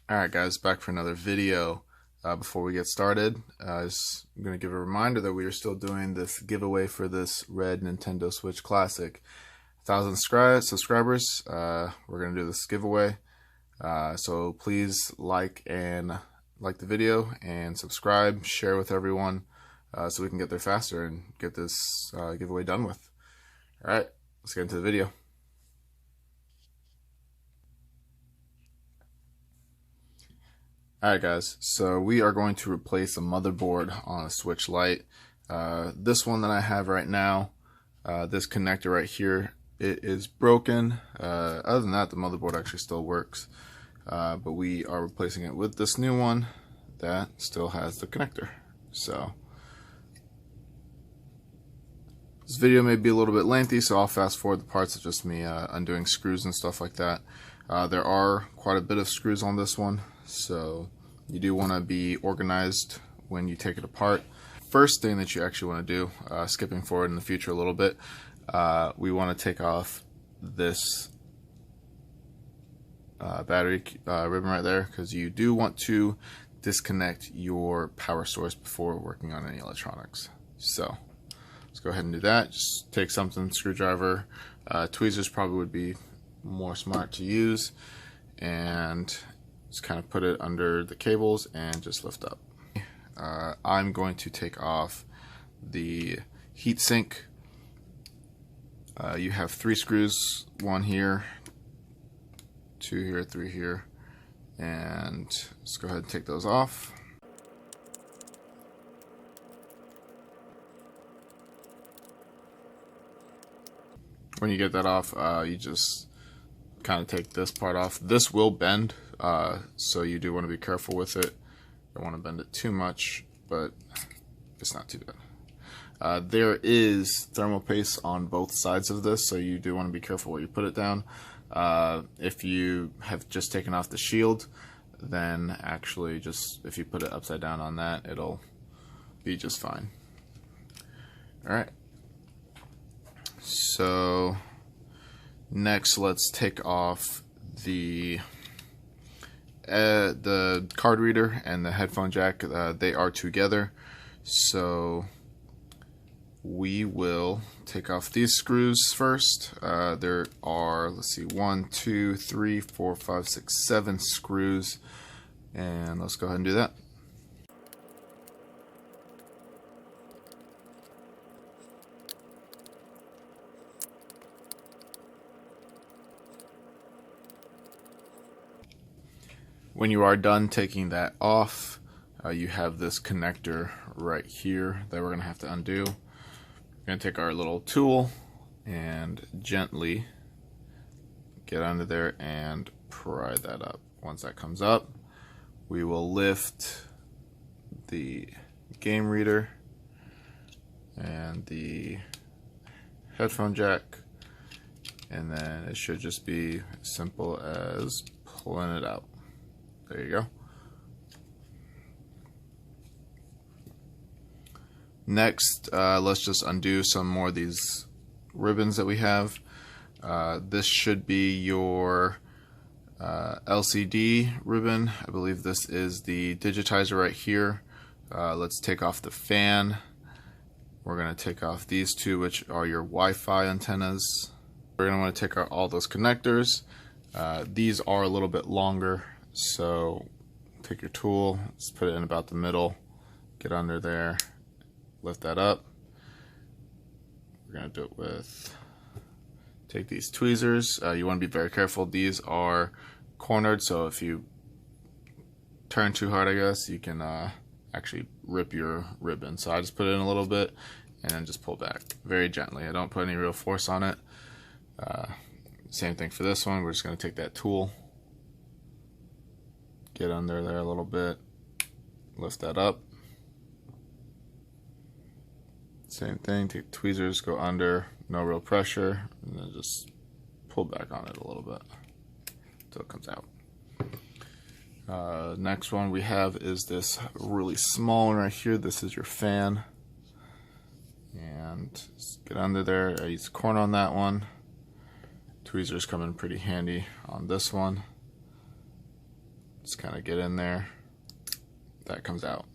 Alright guys, back for another video. Before we get started, I'm going to give a reminder that we are still doing this giveaway for this red Nintendo Switch Classic. 1,000 subscribers, we're going to do this giveaway. So please like the video and subscribe, share with everyone so we can get there faster and get this giveaway done with. Alright, let's get into the video. Alright guys, so we are going to replace a motherboard on a Switch Lite. This one that I have right now, this connector right here, it is broken. Other than that, the motherboard actually still works. But we are replacing it with this new one that still has the connector. So this video may be a little bit lengthy, so I'll fast forward the parts of just me undoing screws and stuff like that. There are quite a bit of screws on this one, so you do want to be organized when you take it apart. First thing that you actually want to do, skipping forward in the future a little bit, we want to take off this battery ribbon right there, because you do want to disconnect your power source before working on any electronics. So let's go ahead and do that. Just take something, screwdriver, tweezers probably would be more smart to use, and just kind of put it under the cables and just lift up. I'm going to take off the heatsink. You have 3 screws, 1 here, 2 here, 3 here, and let's go ahead and take those off. When you get that off, you just kind of take this part off. This will bend, so you do want to be careful with it. Don't want to bend it too much, but it's not too bad. There is thermal paste on both sides of this, so you do want to be careful where you put it down. If you have just taken off the shield, then actually just if you put it upside down on that, it'll be just fine. Alright, so next let's take off the card reader and the headphone jack. They are together, so we will take off these screws first. There are, let's see, 1, 2, 3, 4, 5, 6, 7 screws, and let's go ahead and do that. When you are done taking that off, you have this connector right here that we're going to have to undo. We're going to take our little tool and gently get under there and pry that up. Once that comes up, we will lift the game reader and the headphone jack, and then it should just be as simple as pulling it out. There you go. Next, let's just undo some more of these ribbons that we have. This should be your LCD ribbon. I believe this is the digitizer right here. Let's take off the fan. We're going to take off these 2, which are your Wi-Fi antennas. We're going to want to take out all those connectors. These are a little bit longer, so take your tool, just put it in about the middle, get under there, lift that up. We're going to do it with, take these tweezers. You want to be very careful. These are cornered, so if you turn too hard, I guess, you can actually rip your ribbon. So I just put it in a little bit and then just pull back very gently. I don't put any real force on it. Same thing for this one. We're just going to take that tool, get under there a little bit, lift that up. Same thing, take tweezers, go under, no real pressure, and then just pull back on it a little bit until it comes out. Next one we have is this really small one right here. This is your fan. And just get under there. I use a corner on that one. Tweezers come in pretty handy on this one. Just kind of get in there. That comes out.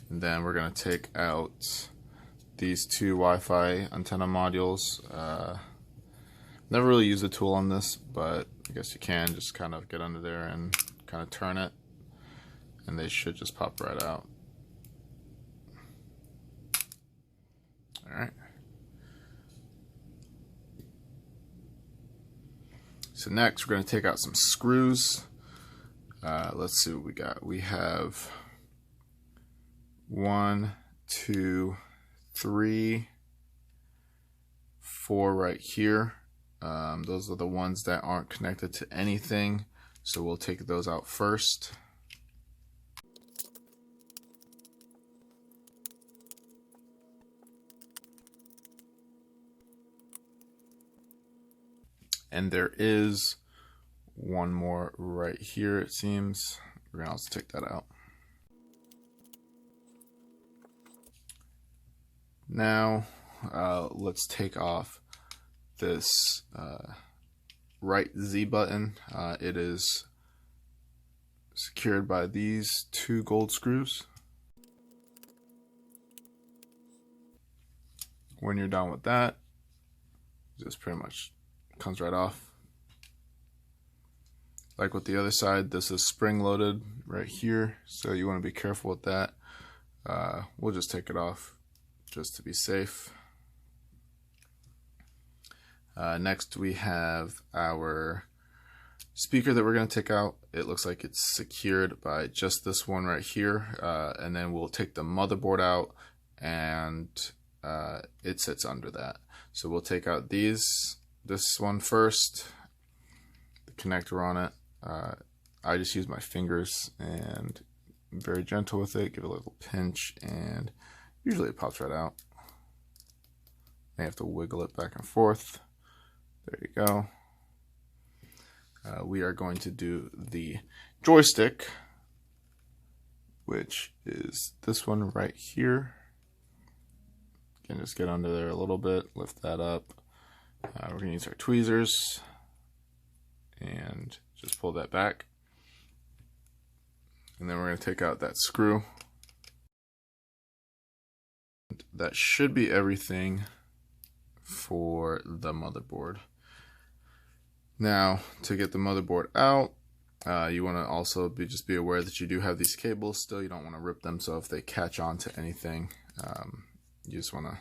And then we're going to take out these two Wi-Fi antenna modules. Never really used a tool on this, but I guess you can just kind of get under there and kind of turn it, and they should just pop right out. Alright. So next we're going to take out some screws. Let's see what we got. We have 1, 2, 3, 4 right here. Those are the ones that aren't connected to anything, so we'll take those out first. And there is one more right here, it seems. We're gonna also take that out. Now, let's take off this right Z button. It is secured by these two gold screws. When you're done with that, just pretty much comes right off. Like with the other side, this is spring loaded right here, so you want to be careful with that. We'll just take it off just to be safe. Next we have our speaker that we're going to take out. It looks like it's secured by just this one right here, and then we'll take the motherboard out, and it sits under that. So we'll take out this one first, the connector on it. I just use my fingers and I'm very gentle with it, give it a little pinch, and usually it pops right out. I have to wiggle it back and forth. There you go. We are going to do the joystick, which is this one right here. You can just get under there a little bit, lift that up. We're going to use our tweezers and just pull that back. And then we're going to take out that screw. That should be everything for the motherboard. Now, to get the motherboard out, you want to also just be aware that you do have these cables still. You don't want to rip them, so if they catch on to anything, you just want to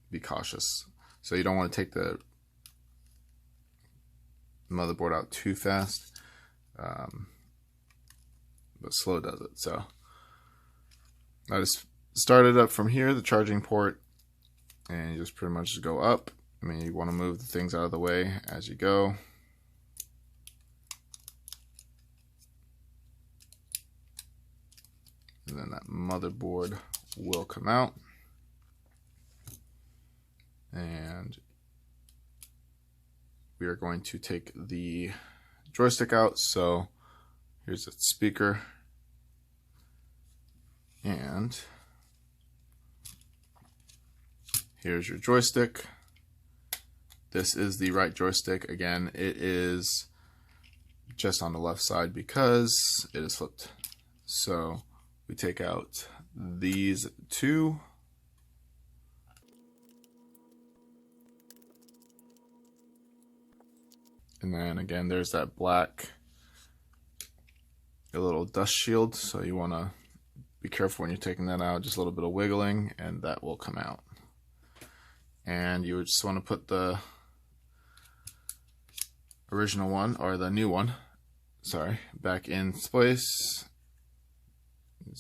be cautious. So you don't want to take the motherboard out too fast, but slow does it. So I just started up from here, the charging port, and you just pretty much just go up. I mean, you want to move the things out of the way as you go. And then that motherboard will come out. And we are going to take the joystick out. So here's the speaker. And here's your joystick. This is the right joystick. Again, it is just on the left side because it is flipped. So we take out these two. And then again, there's that black, a little dust shield. So you want to be careful when you're taking that out. Just a little bit of wiggling and that will come out. And you just want to put the original one, or the new one, sorry, back in place. It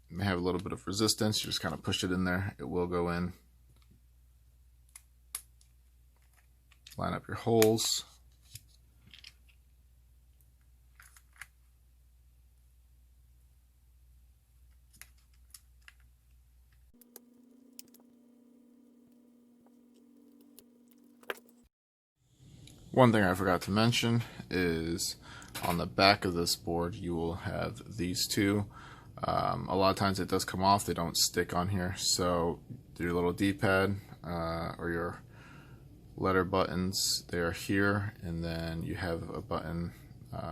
may have a little bit of resistance. You just kind of push it in there. It will go in. Line up your holes. One thing I forgot to mention is on the back of this board you will have these two. A lot of times it does come off, they don't stick on here, so your little D-pad or your letter buttons. They are here, and then you have a button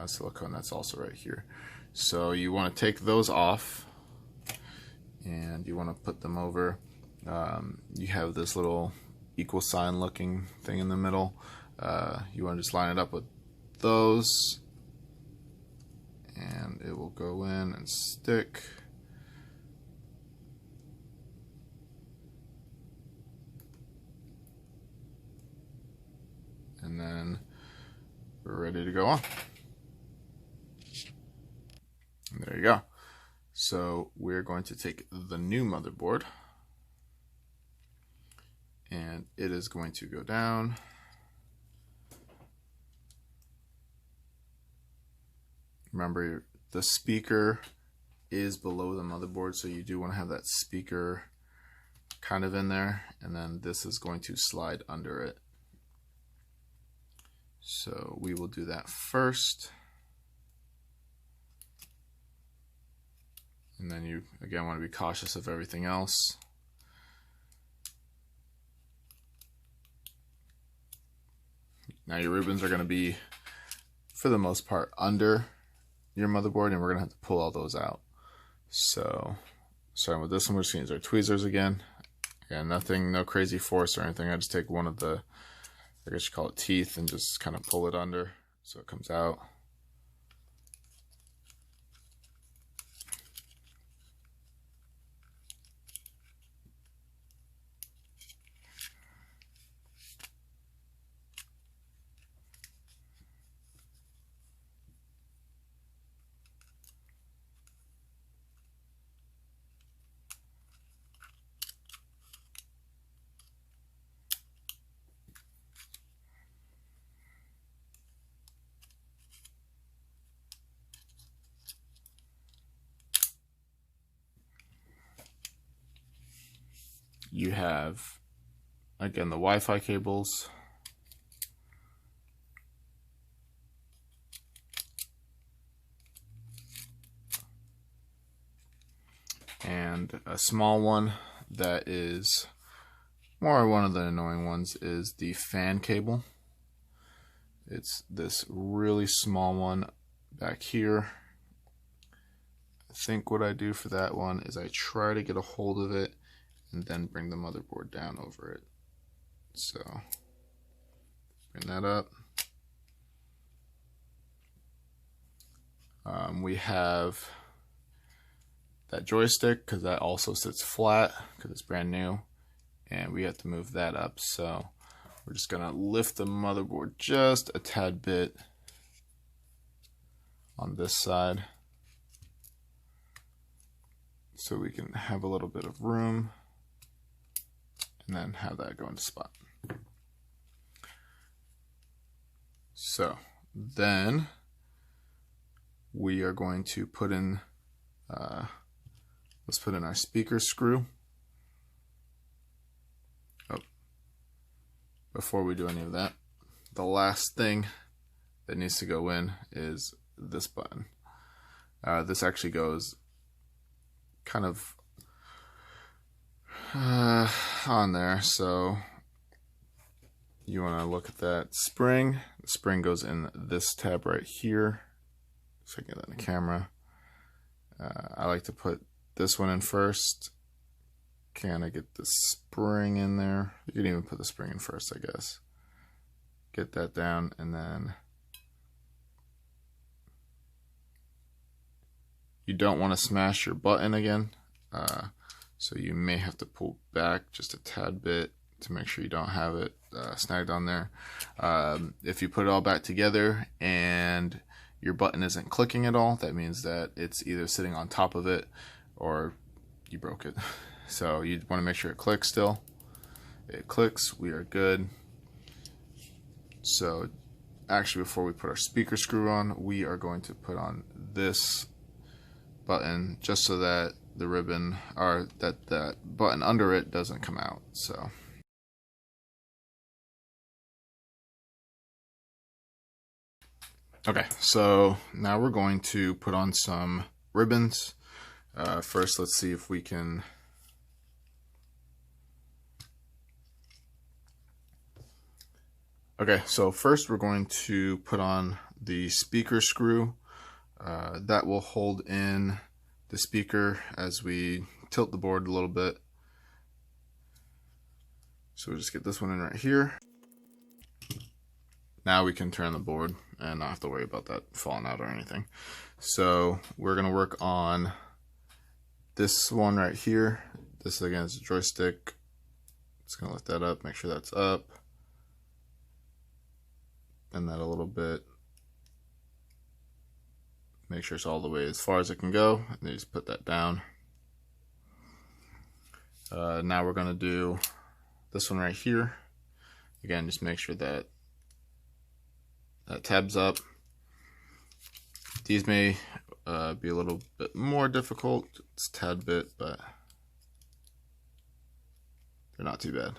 silicone that's also right here. So you want to take those off, and you want to put them over. You have this little equal sign looking thing in the middle. You want to just line it up with those, and it will go in and stick. And then we're ready to go on. And there you go. So we're going to take the new motherboard, and it is going to go down. Remember, the speaker is below the motherboard, so you do want to have that speaker kind of in there, and then this is going to slide under it. So we will do that first. And then you, again, want to be cautious of everything else. Now your ribbons are going to be, for the most part, under your motherboard, and we're going to have to pull all those out. So starting with this one, we're just going to use our tweezers again. Again, nothing, no crazy force or anything. I just take one of the, I guess you call it teeth, and just kind of pull it under so it comes out. You have, again, the Wi-Fi cables. And a small one that is more one of the annoying ones is the fan cable. It's this really small one back here. I think what I do for that one is I try to get a hold of it and then bring the motherboard down over it. So bring that up. We have that joystick, because that also sits flat because it's brand new, and we have to move that up. So we're just gonna lift the motherboard just a tad bit on this side so we can have a little bit of room, and then have that go into spot. So then we are going to put in, let's put in our speaker screw. Oh, before we do any of that, the last thing that needs to go in is this button. This actually goes kind of on there, so you want to look at that spring. The spring goes in this tab right here, so I can get that in the camera. I like to put this one in first. Can I get the spring in there? You can even put the spring in first, I guess. Get that down, and then you don't want to smash your button again. So you may have to pull back just a tad bit to make sure you don't have it snagged on there. If you put it all back together and your button isn't clicking at all, that means that it's either sitting on top of it or you broke it. So you want to make sure it clicks still. It clicks, we are good. So actually, before we put our speaker screw on, we are going to put on this button just so that the ribbon, or that button under it, doesn't come out. So okay, so now we're going to put on some ribbons. First, let's see if we can Okay, so first we're going to put on the speaker screw. That will hold in the speaker as we tilt the board a little bit. So we'll just get this one in right here. Now we can turn the board and not have to worry about that falling out or anything. So we're going to work on this one right here. This again is a joystick. Just going to lift that up, make sure that's up. Bend that a little bit. Make sure it's all the way as far as it can go. And then just put that down. Now we're going to do this one right here. Again, just make sure that that tab's up. These may be a little bit more difficult. It's a tad bit, but they're not too bad.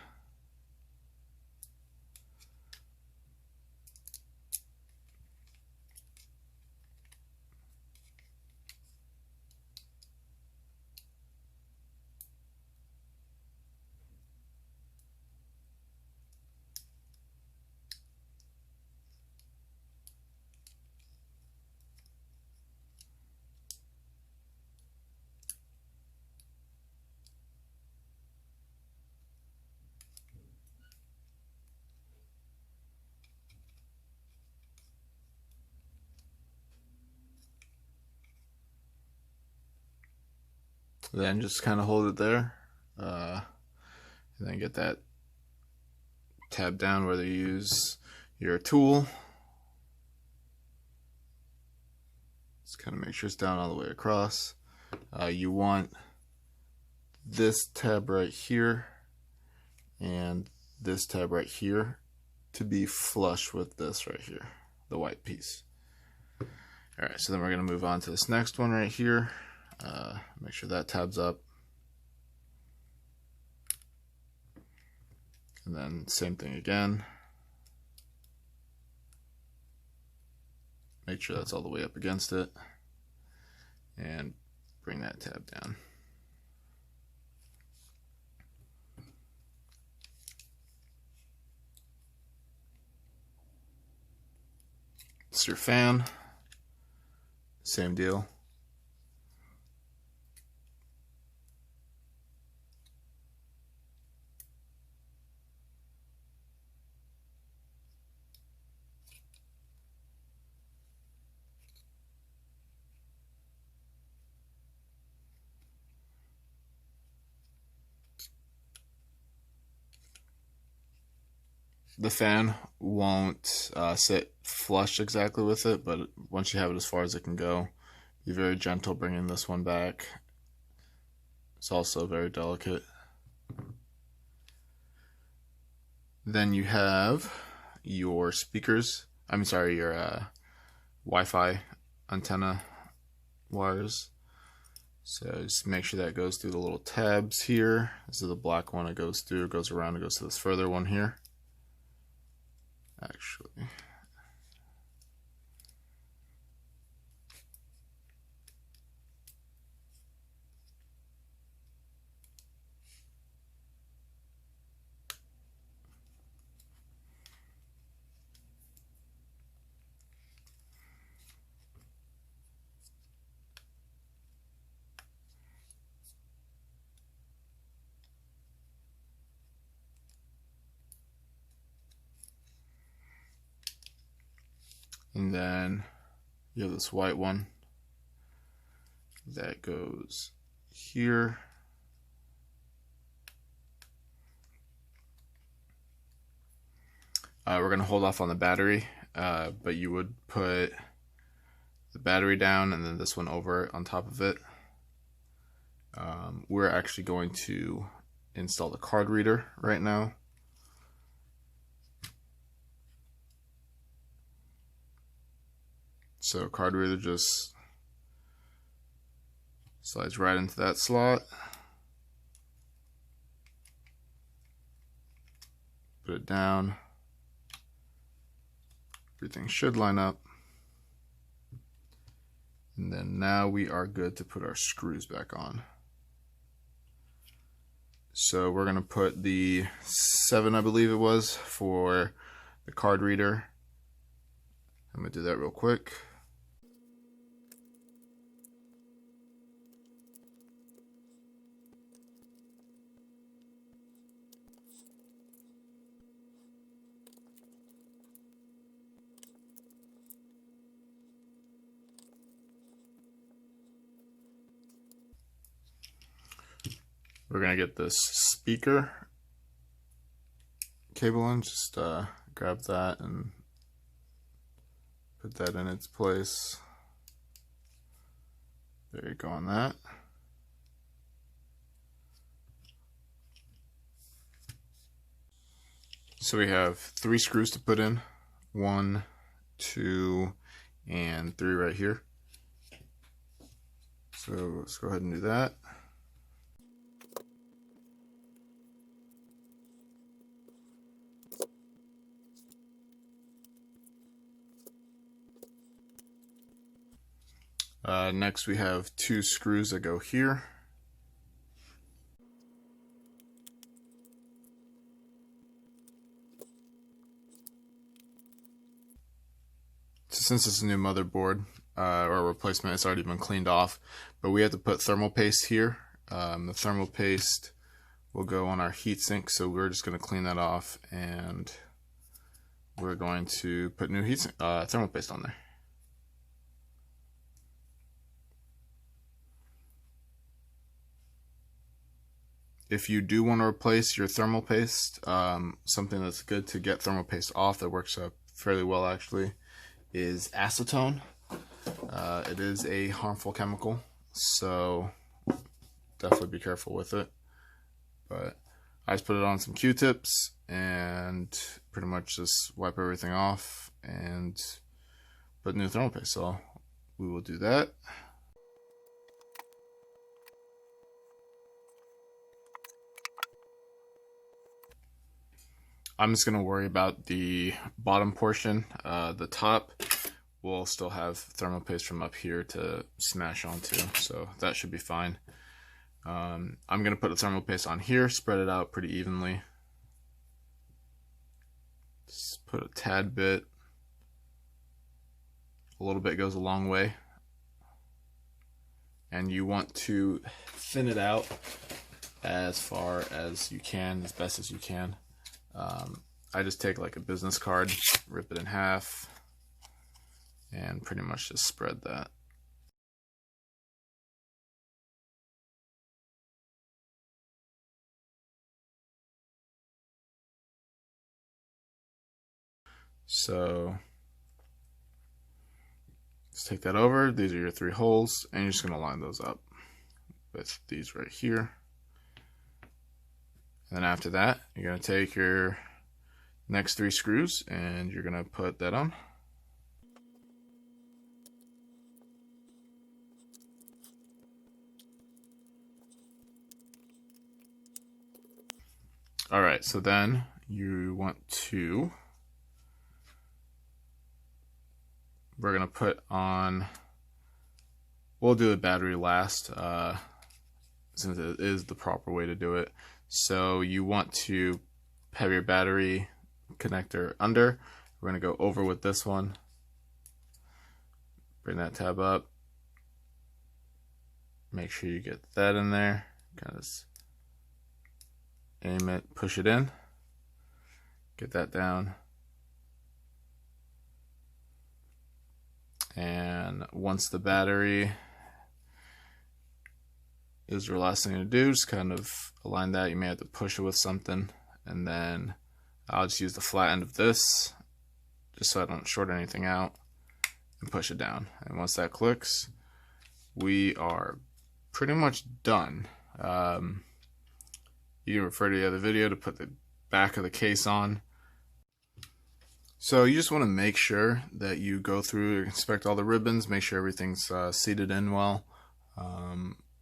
Then just kind of hold it there, and then get that tab down, whether you use your tool. Just kind of make sure it's down all the way across. You want this tab right here and this tab right here to be flush with this right here, the white piece. Alright, so then we're going to move on to this next one right here. Make sure that tab's up. And then same thing again. Make sure that's all the way up against it. And bring that tab down. It's your fan. Same deal. The fan won't sit flush exactly with it, but once you have it as far as it can go, be very gentle bringing this one back. It's also very delicate. Then you have your speakers, your Wi-Fi antenna wires. So just make sure that goes through the little tabs here. This is the black one it goes through, it goes around, it goes to this further one here. Actually, and then you have this white one that goes here. We're going to hold off on the battery, but you would put the battery down and then this one over on top of it. We're actually going to install the card reader right now. So card reader just slides right into that slot. Put it down. Everything should line up. And then now we are good to put our screws back on. So we're going to put the 7, I believe it was, for the card reader. I'm going to do that real quick. We're going to get this speaker cable in. Just grab that and put that in its place. There you go on that. So we have 3 screws to put in. 1, 2, and 3 right here. So let's go ahead and do that. Next we have 2 screws that go here. So since it's a new motherboard, or a replacement, it's already been cleaned off, but we have to put thermal paste here. The thermal paste will go on our heatsink, so we're just going to clean that off, and we're going to put new thermal paste on there. If you do want to replace your thermal paste, something that's good to get thermal paste off that works up fairly well actually is acetone. It is a harmful chemical, so definitely be careful with it. But I just put it on some Q-tips and pretty much just wipe everything off and put new thermal paste. So we will do that. I'm just going to worry about the bottom portion. The top will still have thermal paste from up here to smash onto, so that should be fine. I'm going to put the thermal paste on here, spread it out pretty evenly. Just put a tad bit. A little bit goes a long way. And you want to thin it out as far as you can, as best as you can. I just take like a business card, rip it in half, and pretty much just spread that. So let's take that over. These are your 3 holes, and you're just going to line those up with these right here. And then after that, you're going to take your next 3 screws and you're going to put that on. Alright, so then you want to, we're going to put on, we'll do the battery last, since it is the proper way to do it. So you want to have your battery connector under. We're going to go over with this one. Bring that tab up. Make sure you get that in there. Kind of aim it, push it in. Get that down. And once the battery is your last thing to do, just kind of align that. You may have to push it with something, and then I'll just use the flat end of this just so I don't short anything out, and push it down. And once that clicks, we are pretty much done. You can refer to the other video to put the back of the case on. So you just want to make sure that you go through, inspect all the ribbons, make sure everything's seated in well.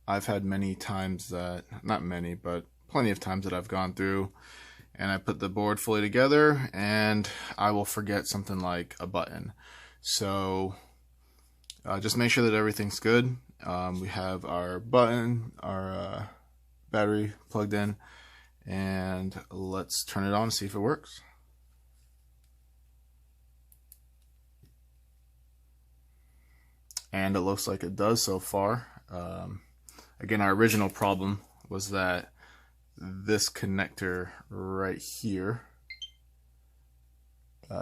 I've had many times that, not many, but plenty of times that I've gone through and I put the board fully together and I will forget something like a button. So just make sure that everything's good. We have our button, our battery plugged in, and let's turn it on and see if it works. and it looks like it does so far. Again, our original problem was that this connector right here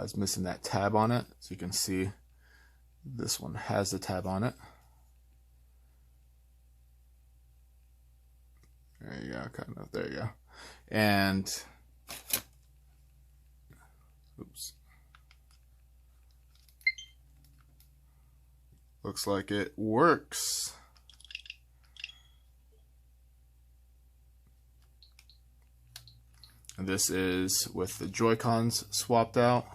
is missing that tab on it. So you can see this one has the tab on it. There you go, kind of, there you go. And, oops. Looks like it works. And this is with the Joy-Cons swapped out.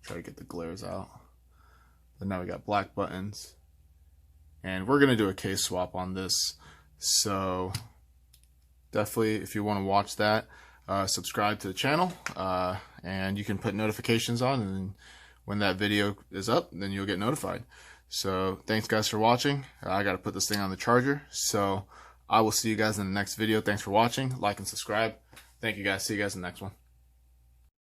Try to get the glares out. But now we got black buttons. And we're gonna do a case swap on this. So definitely, if you want to watch that, subscribe to the channel, and you can put notifications on, and when that video is up, then you'll get notified. So thanks guys for watching. I got to put this thing on the charger, so I will see you guys in the next video. Thanks for watching. Like and subscribe. Thank you guys. See you guys in the next one.